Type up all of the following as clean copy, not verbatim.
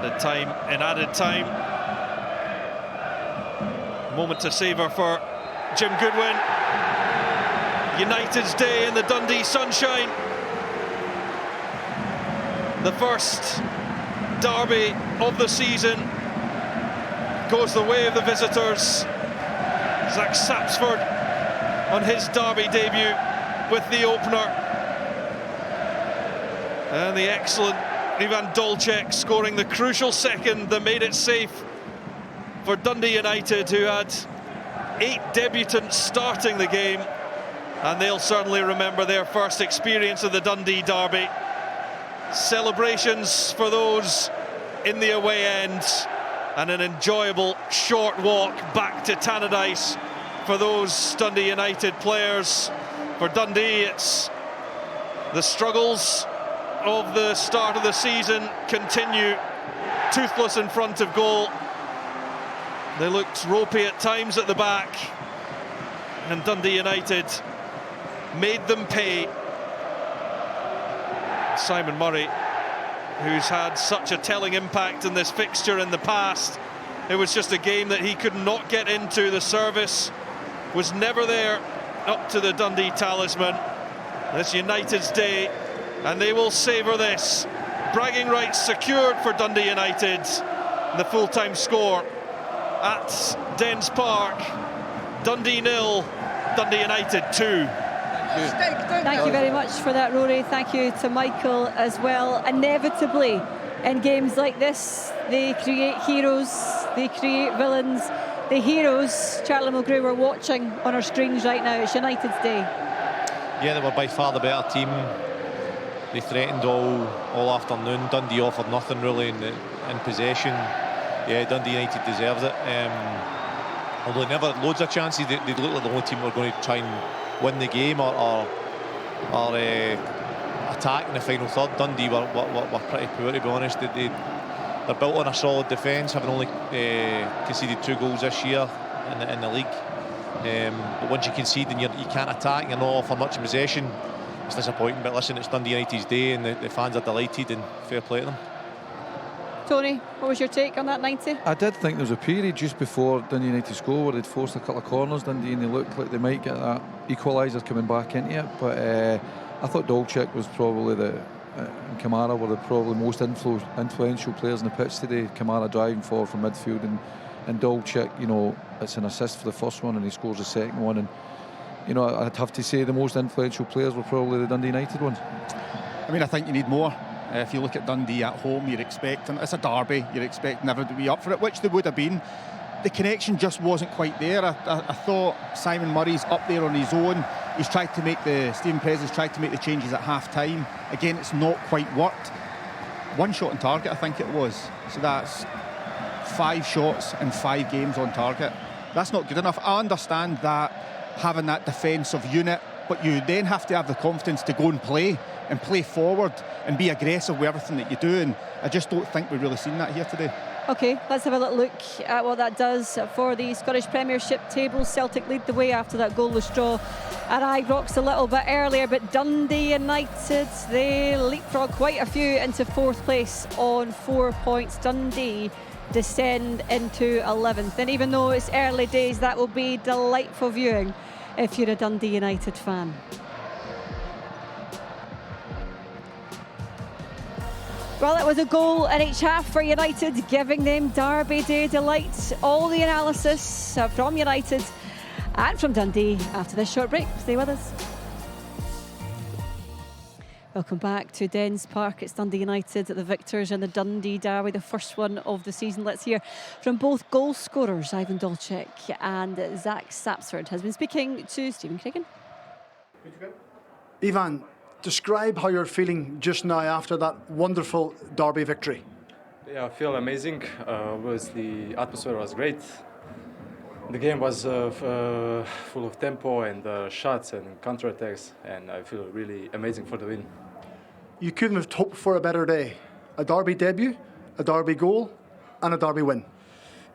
added time. In added time, moment to savour for Jim Goodwin. United's day in the Dundee sunshine. The first derby of the season goes the way of the visitors. Zach Sapsford on his derby debut with the opener. And the excellent Ivan Dolcek scoring the crucial second that made it safe for Dundee United, who had 8 debutants starting the game. And they'll certainly remember their first experience of the Dundee derby. Celebrations for those in the away end, and an enjoyable short walk back to Tannadice for those Dundee United players. For Dundee, it's the struggles of the start of the season continue, toothless in front of goal. They looked ropey at times at the back, and Dundee United made them pay. Simon Murray, who's had such a telling impact in this fixture in the past, it was just a game that he could not get into. The service was never there up to the Dundee talisman. It's United's day, and they will savour this. Bragging rights secured for Dundee United. The full-time score at Dens Park. Dundee 0, Dundee United 2. Thank you very much for that, Rory. Thank you to Michael as well. Inevitably, in games like this, they create heroes, they create villains. The heroes, Charlie Mulgrew, we're watching on our screens right now. It's United's day. Yeah, they were by far the better team. They threatened all afternoon. Dundee offered nothing really in possession. Yeah, Dundee United deserved it. Although they never had loads of chances, they looked like the only team who were going to try and win the game or attack in the final third. Dundee were pretty poor, to be honest. They're built on a solid defence, having only conceded 2 goals this year in the league. But once you concede and you can't attack, you're not offered much possession, it's disappointing. But listen, it's Dundee United's day, and the fans are delighted, and fair play to them. Tony, what was your take on that 90? I did think there was a period just before Dundee United scored where they'd forced a couple of corners, Dundee, and they looked like they might get that equaliser coming back into it. But I thought Dolcek was probably and Kamara were the probably most influential players on the pitch today. Kamara driving forward from midfield, and Dolcek, you know, it's an assist for the first one and he scores the second one. And, you know, I'd have to say the most influential players were probably the Dundee United ones. I mean, I think you need more. If you look at Dundee at home, you're expecting, it's a derby, you're expecting everyone to be up for it, which they would have been. The connection just wasn't quite there. I thought Simon Murray's up there on his own. He's tried to make Stephen Prez's tried to make the changes at half-time. Again, it's not quite worked. 1 shot on target, I think it was. So that's 5 shots and 5 games on target. That's not good enough. I understand that having that defensive unit, but you then have to have the confidence to go and play forward and be aggressive with everything that you do, and I just don't think we've really seen that here today. OK, let's have a little look at what that does for the Scottish Premiership table. Celtic lead the way after that goalless draw at Ibrox a little bit earlier, but Dundee United, they leapfrog quite a few into 4th place on 4 points. Dundee descend into 11th, and even though it's early days, that will be delightful viewing if you're a Dundee United fan. Well, it was a goal in each half for United, giving them Derby Day delight. All the analysis from United and from Dundee after this short break. Stay with us. Welcome back to Dens Park. It's Dundee United, the victors in the Dundee Derby, the first one of the season. Let's hear from both goal scorers, Ivan Dolcek and Zach Sapsford. Has been speaking to Stephen Cregan. Ivan, describe how you're feeling just now after that wonderful derby victory. Yeah, I feel amazing. The atmosphere was great. The game was full of tempo and shots and counterattacks, and I feel really amazing for the win. You couldn't have hoped for a better day. A derby debut, a derby goal, and a derby win.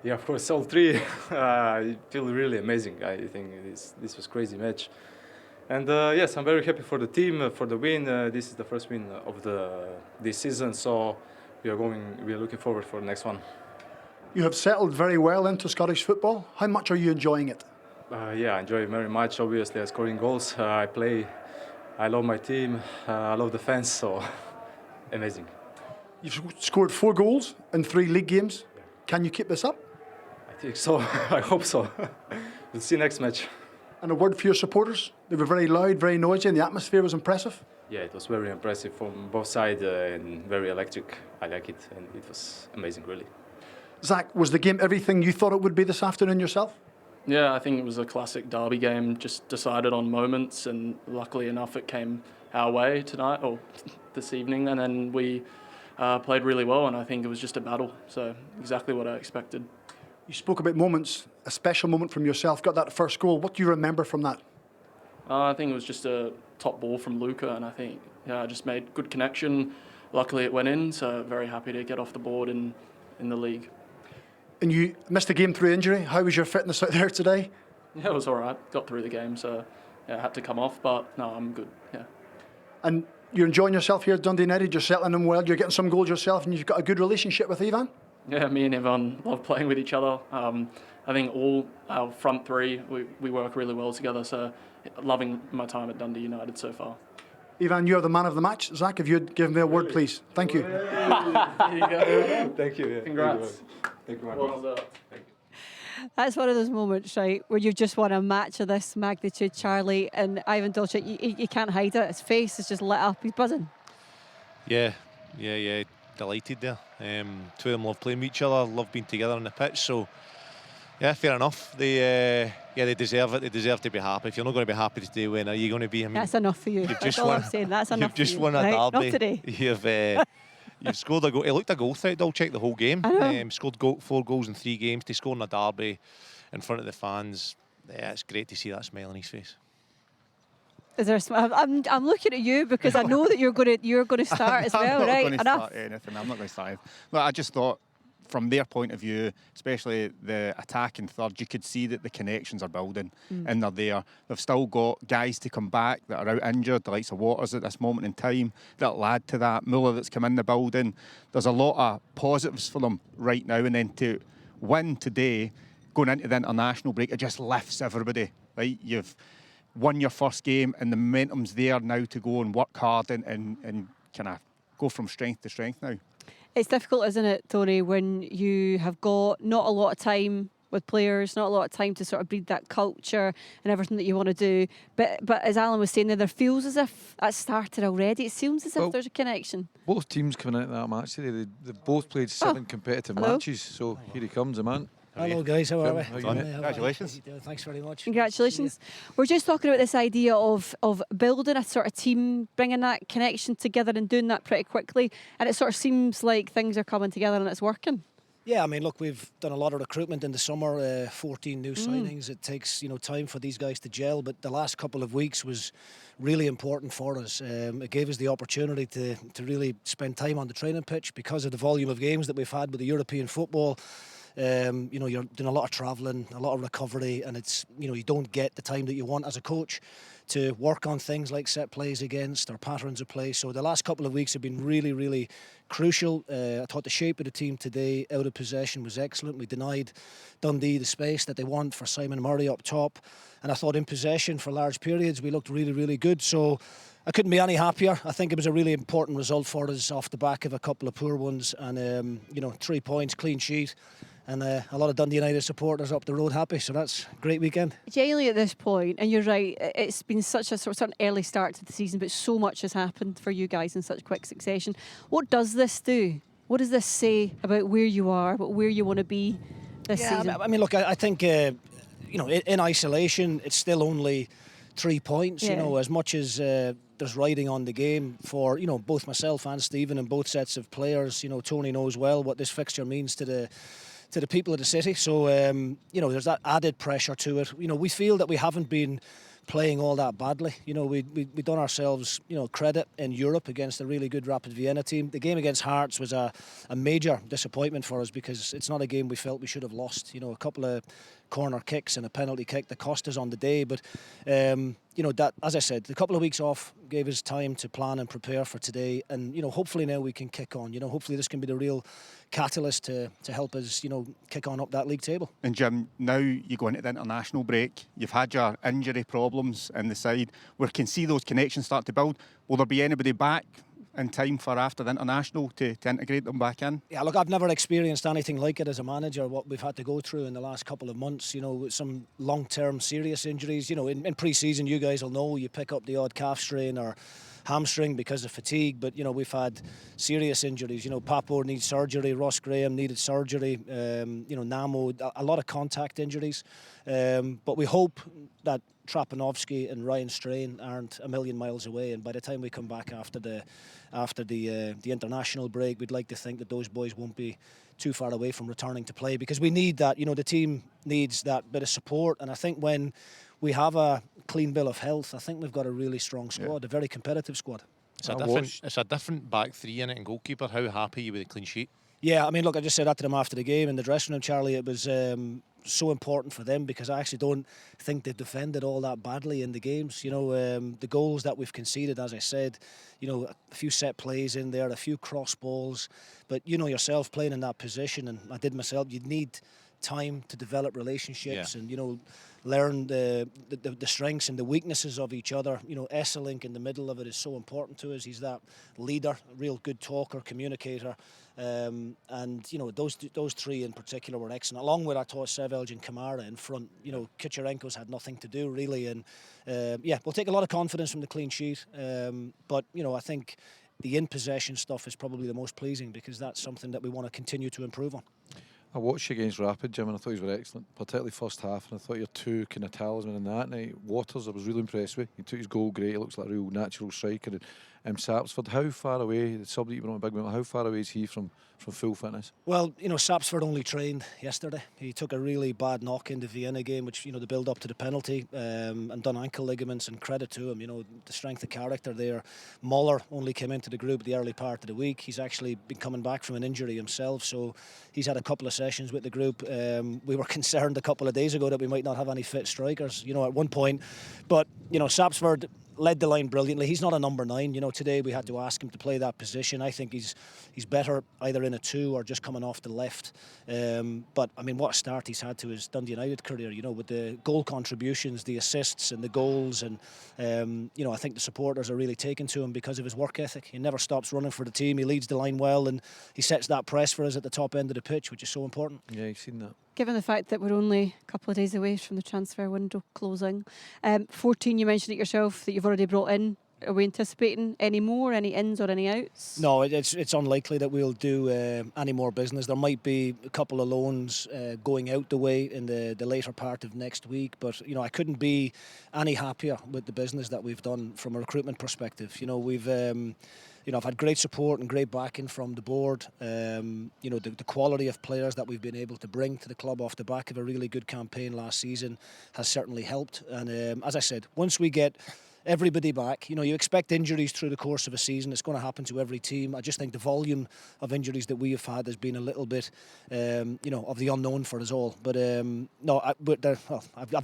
Yeah, of course, all 3. I feel really amazing. I think this was a crazy match. And yes, I'm very happy for the team, for the win. This is the first win of this season, so we are looking forward for the next one. You have settled very well into Scottish football. How much are you enjoying it? Yeah, I enjoy it very much. Obviously, scoring goals. I play. I love my team. I love the fans. So amazing. You've scored 4 goals in 3 league games. Can you keep this up? I think so. I hope so. We'll see next match. And a word for your supporters. They were very loud, very noisy, and the atmosphere was impressive. Yeah, it was very impressive from both sides and very electric. I like it, and it was amazing, really. Zach, was the game everything you thought it would be this afternoon yourself? Yeah, I think it was a classic derby game, just decided on moments, and luckily enough it came our way tonight, or this evening, and then we played really well, and I think it was just a battle, so exactly what I expected. You spoke about moments, a special moment from yourself, got that first goal. What do you remember from that? I think it was just a top ball from Luca, and I think I just made good connection. Luckily it went in, so very happy to get off the board in the league. And you missed a game through injury. How was your fitness out there today? Yeah, it was all right. Got through the game, so yeah, I had to come off, but no, I'm good, yeah. And you're enjoying yourself here at Dundee United, you're settling in well, you're getting some goals yourself, and you've got a good relationship with Ivan? Yeah, me and Ivan love playing with each other. I think all our front three, we work really well together, so loving my time at Dundee United so far. Ivan, you're the man of the match. Zach, if you'd give me a word, please. Thank you. There you go. Thank you. Yeah. Congrats. Thank you very Well much. done. That's one of those moments, right, where you've just won a match of this magnitude, Charlie, and Ivan Dolchik, you can't hide it. His face is just lit up. He's buzzing. Yeah. Delighted there. Two of them love playing with each other, love being together on the pitch. So, yeah, fair enough. They deserve it. They deserve to be happy. If you're not going to be happy today, when are you going to be? I mean, That's enough for you. That's all I'm saying. That's enough for you. You've just won a right? derby. Not today. You've scored a goal. He looked a goal threat. I'll check the whole game. Scored 4 goals in 3 games. To score in a derby in front of the fans. Yeah, it's great to see that smile on his face. Is there a smile? I'm looking at you because I know that you're going to start as well, right? I'm not going to start anything. I'm not going to start anything. But I just thought, from their point of view, especially the attacking third, you could see that the connections are building and they're there. They've still got guys to come back that are out injured, the likes of Waters at this moment in time, that'll add to that. Muller that's come in the building. There's a lot of positives for them right now, and then to win today, going into the international break, it just lifts everybody, right? You've won your first game and the momentum's there now to go and work hard and kind of go from strength to strength now. It's difficult, isn't it, Tony, when you have got not a lot of time with players, not a lot of time to sort of breed that culture and everything that you want to do. But as Alan was saying there feels as if that started already. It seems as if there's a connection. Both teams coming out of that match today, they both played 7 competitive matches. So here he comes, the man. Hello guys, how are we? Congratulations. Thanks very much. Congratulations. We're just talking about this idea of building a sort of team, bringing that connection together and doing that pretty quickly. And it sort of seems like things are coming together and it's working. Yeah, I mean, look, we've done a lot of recruitment in the summer, 14 new signings. It takes, time for these guys to gel, but the last couple of weeks was really important for us. It gave us the opportunity to really spend time on the training pitch because of the volume of games that we've had with the European football. You're doing a lot of travelling, a lot of recovery, and it's, you don't get the time that you want as a coach to work on things like set plays against or patterns of play. So the last couple of weeks have been really, really crucial. I thought the shape of the team today out of possession was excellent. We denied Dundee the space that they want for Simon Murray up top. And I thought in possession for large periods, we looked really, really good. So I couldn't be any happier. I think it was a really important result for us off the back of a couple of poor ones. And, 3 points, clean sheet. And a lot of Dundee United supporters up the road happy, so that's a great weekend. Genuinely at this point, and you're right, it's been such a sort of early start to the season, but so much has happened for you guys in such quick succession. What does this do? What does this say about where you are, about where you want to be this season? I mean, look, I think, in isolation, it's still only 3 points, as much as there's riding on the game for, both myself and Stephen and both sets of players. Tony knows well what this fixture means to the people of the city. So, there's that added pressure to it. We feel that we haven't been playing all that badly. We've done ourselves, credit in Europe against a really good Rapid Vienna team. The game against Hearts was a major disappointment for us because it's not a game we felt we should have lost. A couple of corner kicks and a penalty kick that cost us on the day. But, that, as I said, the couple of weeks off gave us time to plan and prepare for today, and hopefully now we can kick on. Hopefully this can be the real catalyst to help us, kick on up that league table. And Jim, now you go into the international break. You've had your injury problems in the side. We can see those connections start to build. Will there be anybody back in time for after the international to integrate them back in? Yeah, look, I've never experienced anything like it as a manager, what we've had to go through in the last couple of months, some long-term serious injuries. In pre-season, you guys will know, you pick up the odd calf strain or hamstring because of fatigue, but we've had serious injuries. Papo needs surgery, Ross Graham needed surgery, Namo, a lot of contact injuries, but we hope that Trapanovsky and Ryan Strain aren't a million miles away, and by the time we come back after the international break, we'd like to think that those boys won't be too far away from returning to play, because we need that. The team needs that bit of support, and I think when we have a clean bill of health, I think we've got a really strong squad, a very competitive squad. It's a different back three in it, and goalkeeper. How happy are you with the clean sheet? Yeah, I mean, look, I just said that to them after the game in the dressing room, Charlie. It was so important for them, because I actually don't think they've defended all that badly in the games. The goals that we've conceded, as I said, a few set plays in there, a few cross balls, but yourself playing in that position, and I did myself, you'd need time to develop relationships and learn the strengths and the weaknesses of each other. Esselink in the middle of it is so important to us. He's that leader, real good talker, communicator, and those three in particular were excellent. Along with, I thought, Sevelj and Kamara in front. Kicherenko's had nothing to do really, and we'll take a lot of confidence from the clean sheet. But I think the in possession stuff is probably the most pleasing, because that's something that we want to continue to improve on. I watched you against Rapid, Jim, and I thought he was excellent, particularly first half, and I thought your two kind of talisman in that night. Waters, I was really impressed with. He took his goal great. He looks like a real natural striker. And Sapsford, how far away, the sub that you brought on Big Man, how far away is he from full fitness? Well, Sapsford only trained yesterday. He took a really bad knock in the Vienna game, which, the build up to the penalty, and done ankle ligaments, and credit to him, the strength of character there. Muller only came into the group the early part of the week. He's actually been coming back from an injury himself, so he's had a couple of sessions with the group. We were concerned a couple of days ago that we might not have any fit strikers, at one point. But, Sapsford led the line brilliantly. He's not a number 9. Today we had to ask him to play that position. I think he's better either in a 2 or just coming off the left. But I mean, what a start he's had to his Dundee United career, with the goal contributions, the assists and the goals. And, I think the supporters are really taken to him because of his work ethic. He never stops running for the team. He leads the line well, and he sets that press for us at the top end of the pitch, which is so important. Yeah, you've seen that. Given the fact that we're only a couple of days away from the transfer window closing, 14, you mentioned it yourself that you've already brought in. Are we anticipating any more, any ins or any outs? No, it's unlikely that we'll do any more business. There might be a couple of loans going out the way in the later part of next week, but I couldn't be any happier with the business that we've done from a recruitment perspective. We've I've had great support and great backing from the board. The quality of players that we've been able to bring to the club off the back of a really good campaign last season has certainly helped. And as I said, once we get everybody back, you expect injuries through the course of a season. It's going to happen to every team. I just think the volume of injuries that we have had has been a little bit, of the unknown for us all. But I've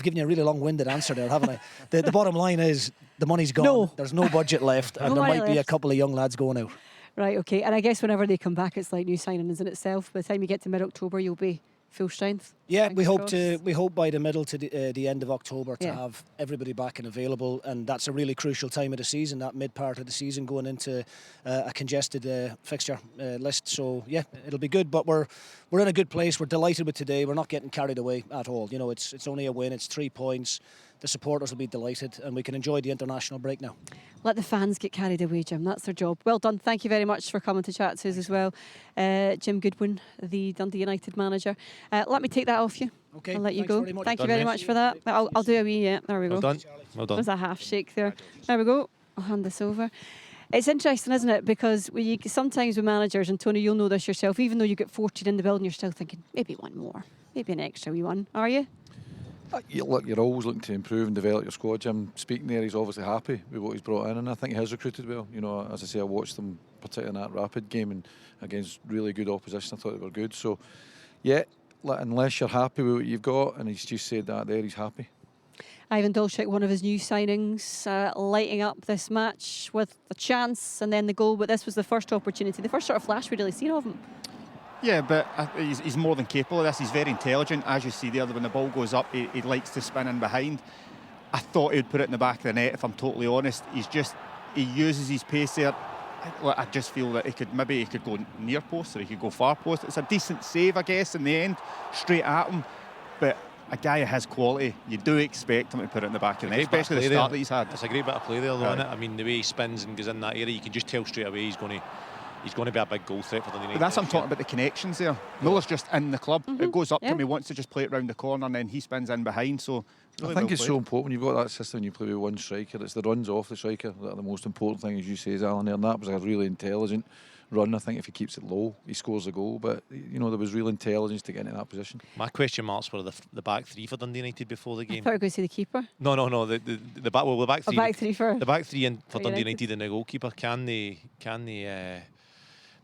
given you a really long-winded answer there, haven't I? The bottom line is the money's gone. No. There's no budget left, and No there money might be a left. couple of young lads going out. Right, okay. And I guess whenever they come back, it's like new signings in itself. By the time you get to mid-October, you'll be full strength. Yeah, we Fingers hope by the middle to the end of October to Yeah. have everybody back and available, and that's a really crucial time of the season, that mid part of the season, going into a congested fixture list. So yeah, it'll be good, but we're in a good place. We're delighted with today. We're not getting carried away at all. It's only a win. It's 3 points. The supporters will be delighted, and we can enjoy the international break now. Let the fans get carried away, Jim. That's their job. Well done. Thank you very much for coming to chat to us as well. Jim Goodwin, the Dundee United manager. Let me take that off you. Okay, I'll let you thanks go. very much. Thank you Done, very mate. much for that. I'll do a wee, yeah. There we go. Well done. Well done. There's a half shake there. There we go. I'll hand this over. It's interesting, isn't it? Because sometimes with managers, and Tony, you'll know this yourself, even though you get 14 in the building, you're still thinking, maybe one more. Maybe an extra wee one. Are you? You're always looking to improve and develop your squad. Jim speaking there, he's obviously happy with what he's brought in, and I think he has recruited well. As I say, I watched them, particularly in that Rapid game, and against really good opposition. I thought they were good. So, yeah, unless you're happy with what you've got, and he's just said that there, he's happy. Ivan Dolchik, one of his new signings, lighting up this match with a chance and then the goal. But this was the first opportunity, the first sort of flash we'd really seen of him. Yeah, but he's more than capable of this. He's very intelligent, as you see there. When the ball goes up, he likes to spin in behind. I thought he would put it in the back of the net, if I'm totally honest. He uses his pace there. I just feel that he could go near post or he could go far post. It's a decent save, I guess, in the end, straight at him. But a guy of his quality, you do expect him to put it in the back of the net, especially the start that he's had. It's a great bit of play there, though, isn't it? I mean, the way he spins and goes in that area, you can just tell straight away he's going to be a big goal threat for Dundee United. But that's what I'm talking about, the connections there. Miller's just in the club. It goes up to him, he wants to just play it round the corner, and then he spins in behind. So really I think it's so important when you've got that system and you play with one striker. It's the runs off the striker that are the most important thing, as you say, Alan, there. And that was a really intelligent run. I think if he keeps it low, he scores a goal. But, you know, there was real intelligence to get into that position. My question marks were the back three for Dundee United before the game. I thought you were going to say the keeper. No. The back three. Back three for the back three for Dundee United. United and the goalkeeper. Can they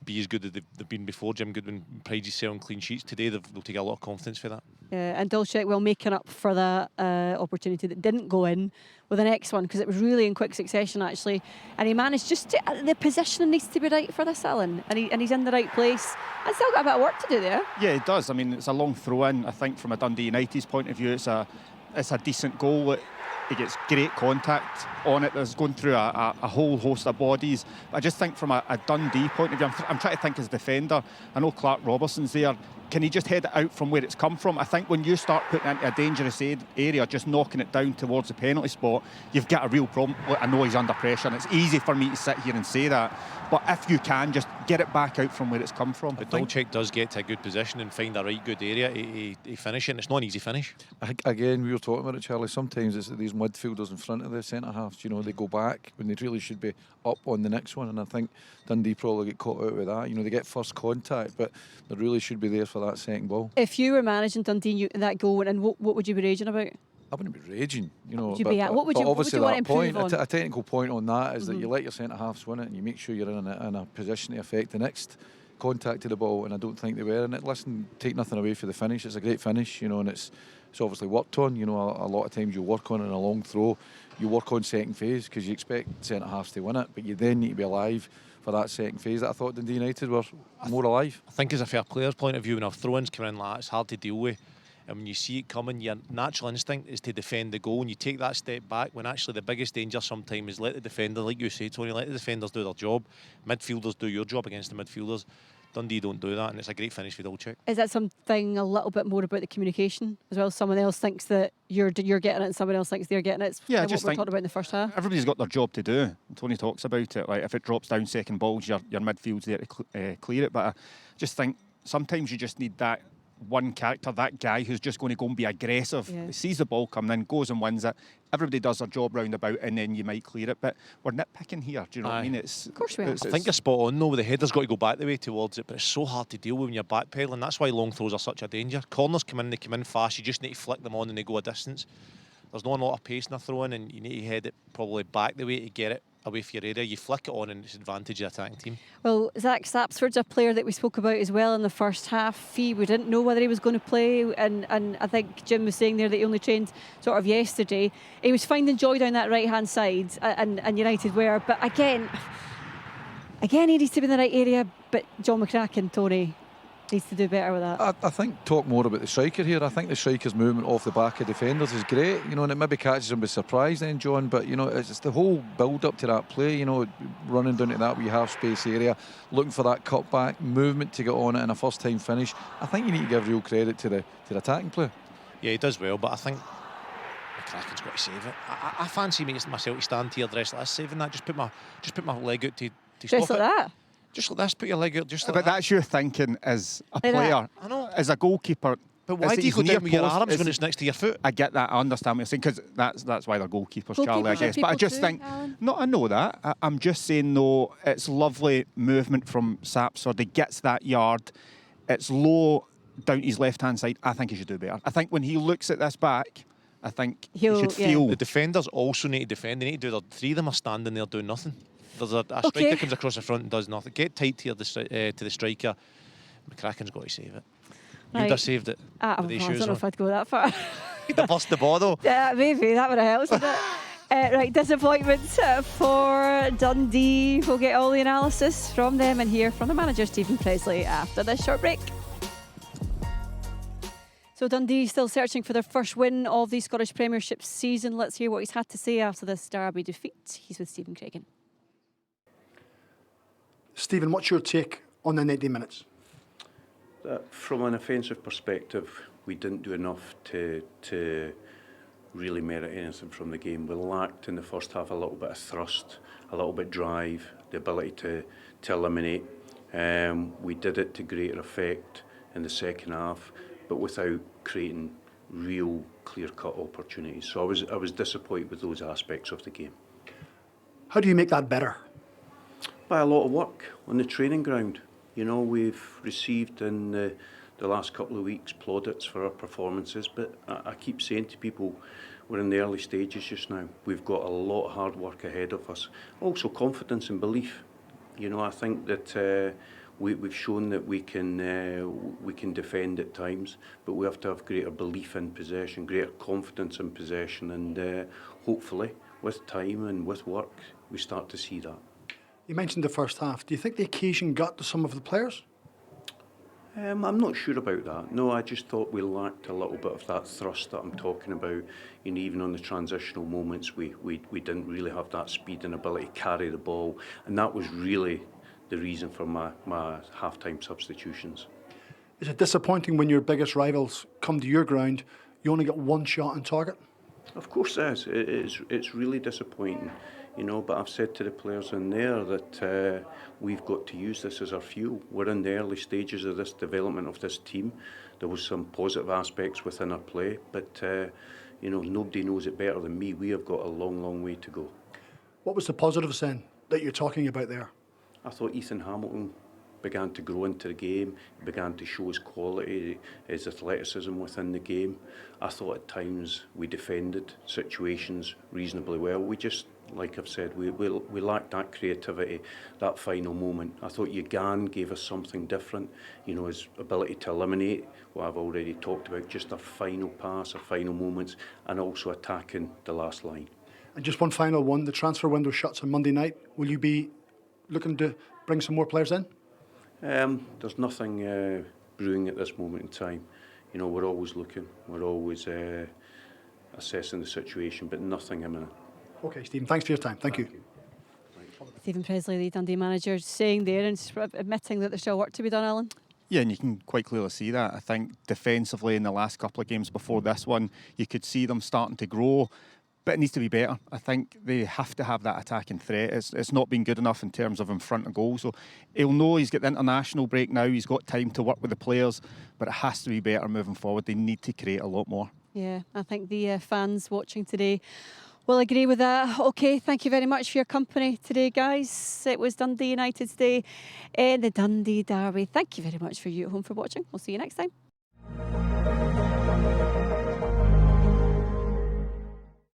be as good as they've been before? Jim Goodwin prides himself on clean sheets. Today they'll take a lot of confidence for that. And Dolchik, well, making up for that opportunity that didn't go in with the next one, because it was really in quick succession, actually. And he managed just to, the positioning needs to be right for this, Alan. And he's in the right place. And still got a bit of work to do there. Yeah, it does. I mean, it's a long throw in. I think from a Dundee United's point of view, it's a decent goal. He gets great contact on it. There's going through a whole host of bodies. I just think from a Dundee point of view, I'm trying to think as defender. I know Clark Robertson's there. Can he just head it out from where it's come from? I think when you start putting it into a dangerous area, just knocking it down towards the penalty spot, you've got a real problem. I know he's under pressure, and it's easy for me to sit here and say that. But if you can, just get it back out from where it's come from. But Dolchik does get to a good position and find a right good area. He finish it, and it's not an easy finish. Again, we were talking about it, Charlie. Sometimes it's these midfielders in front of the centre halves. You know, they go back when they really should be up on the next one. And I think Dundee probably get caught out with that. You know, they get first contact, but they really should be there for that second ball. If you were managing Dundee, that goal went in, what would you be raging about? I wouldn't be raging, you know. What would you want to improve on? A technical point on that is that you let your centre halves win it and you make sure you're in a position to affect the next contact to the ball. And I don't think they were in it. Listen, take nothing away for the finish. It's a great finish, you know, and it's obviously worked on. You know, a lot of times you work on in a long throw, you work on second phase because you expect centre halves to win it, but you then need to be alive for that second phase. That I thought Dundee United were more alive. I think as a fair player's point of view, when our throw-ins come in like that, it's hard to deal with. And when you see it coming, your natural instinct is to defend the goal, and you take that step back when actually the biggest danger sometimes is let the defender, like you say, Tony, let the defenders do their job. Midfielders do your job against the midfielders. Dundee don't do that, and it's a great finish for Dolchik. Is that something a little bit more about the communication as well? Someone else thinks that you're getting it, and someone else thinks they're getting it. It's yeah, what we're talking about in the first half. Everybody's got their job to do. Tony talks about it. Like if it drops down second balls, your midfield's there to clear it. But I just think sometimes you just need that one character, that guy who's just going to go and be aggressive. Yeah. He sees the ball coming in, goes and wins it. Everybody does their job round about, and then you might clear it. But we're nitpicking here. Do you know what I mean? Of course we are. I think you're spot on though. The header's got to go back the way towards it, but it's so hard to deal with when you're backpedaling. That's why long throws are such a danger. Corners come in, they come in fast. You just need to flick them on and they go a distance. There's not a lot of pace in a throw in, and you need to head it probably back the way to get it away from your area. You flick it on and it's advantage of the attacking team. Well, Zach Sapsford's a player that we spoke about as well in the first half. We didn't know whether he was going to play, and I think Jim was saying there that he only trained sort of yesterday. He was finding joy down that right hand side, and United were, but again he needs to be in the right area. But John McCracken, Tony, needs to do better with that. I think talk more about the striker here. I think the striker's movement off the back of defenders is great, you know, and it maybe catches them by surprise then, John, but you know, it's the whole build up to that play, you know, running down to that wee half space area, looking for that cut back movement to get on it in a first time finish. I think you need to give real credit to the attacking play. Yeah, he does well, but I think McCracken's got to save it. I fancy myself to stand here dressed like this, saving that. Just put my leg out to Dressed stop like it. that? Just like this, put your leg out just like but that. that's your thinking as a Like player. I know. As a goalkeeper. But why do you go down with your arms when it's next to your foot? I get that. I understand what you're saying, because that's why they're goalkeepers, Charlie, I Goalkeepers guess. are But I people just too, think... Alan. No, I know that. I'm just saying, though, it's lovely movement from Sapsford. He gets that yard. It's low down his left-hand side. I think he should do better. I think when he looks at this back, I think he should feel... The defenders also need to defend. They need to do their... Three of them are standing there doing nothing. There's a striker comes across the front and does nothing. Get tight to the striker. McCracken's got to save it. You'd have saved it. I don't know if I'd go that far. Could have burst the ball though. Yeah, maybe that would have helped, wouldn't it? Right, disappointment for Dundee. We'll get all the analysis from them and hear from the manager, Stephen Presley, after this short break. So Dundee still searching for their first win of the Scottish Premiership season. Let's hear what he's had to say after this Derby defeat. He's with Stephen Craigan. Stephen, what's your take on the 90 minutes? From an offensive perspective, we didn't do enough to really merit anything from the game. We lacked in the first half a little bit of thrust, a little bit of drive, the ability to eliminate. We did it to greater effect in the second half, but without creating real clear-cut opportunities. So I was disappointed with those aspects of the game. How do you make that better? By a lot of work on the training ground. You know, we've received in the last couple of weeks plaudits for our performances, but I keep saying to people, we're in the early stages just now. We've got a lot of hard work ahead of us. Also confidence and belief. You know, I think that we've shown that we can defend at times, but we have to have greater belief in possession, greater confidence in possession, and hopefully with time and with work we start to see that. You mentioned the first half. Do you think the occasion got to some of the players? I'm not sure about that. No, I just thought we lacked a little bit of that thrust that I'm talking about. You know, even on the transitional moments, we didn't really have that speed and ability to carry the ball, and that was really the reason for my half-time substitutions. Is it disappointing when your biggest rivals come to your ground, you only get one shot on target? Of course it is. It's really disappointing, you know, but I've said to the players in there that we've got to use this as our fuel. We're in the early stages of this development of this team. There was some positive aspects within our play, but you know, nobody knows it better than me. We have got a long, long way to go. What was the positives then that you're talking about there? I thought Ethan Hamilton began to grow into the game, began to show his quality, his athleticism within the game. I thought at times we defended situations reasonably well. We just, like I've said, we lacked that creativity, that final moment. I thought Yagan gave us something different, you know, his ability to eliminate, what I've already talked about, just our final pass, our final moments, and also attacking the last line. And just one final one, the transfer window shuts on Monday night. Will you be looking to bring some more players in? There's nothing brewing at this moment in time. You know, we're always looking, we're always assessing the situation, but nothing imminent. Okay, Stephen, thanks for your time. Thank you. Stephen Presley, the Dundee manager, saying there and admitting that there's still work to be done, Alan. Yeah, and you can quite clearly see that. I think defensively in the last couple of games before this one, you could see them starting to grow. But it needs to be better. I think they have to have that attacking threat. It's not been good enough in terms of in front of goal. So he'll know he's got the international break now. He's got time to work with the players, but it has to be better moving forward. They need to create a lot more. Yeah, I think the fans watching today will agree with that. Okay, thank you very much for your company today, guys. It was Dundee United today in the Dundee Derby. Thank you very much for you at home for watching. We'll see you next time.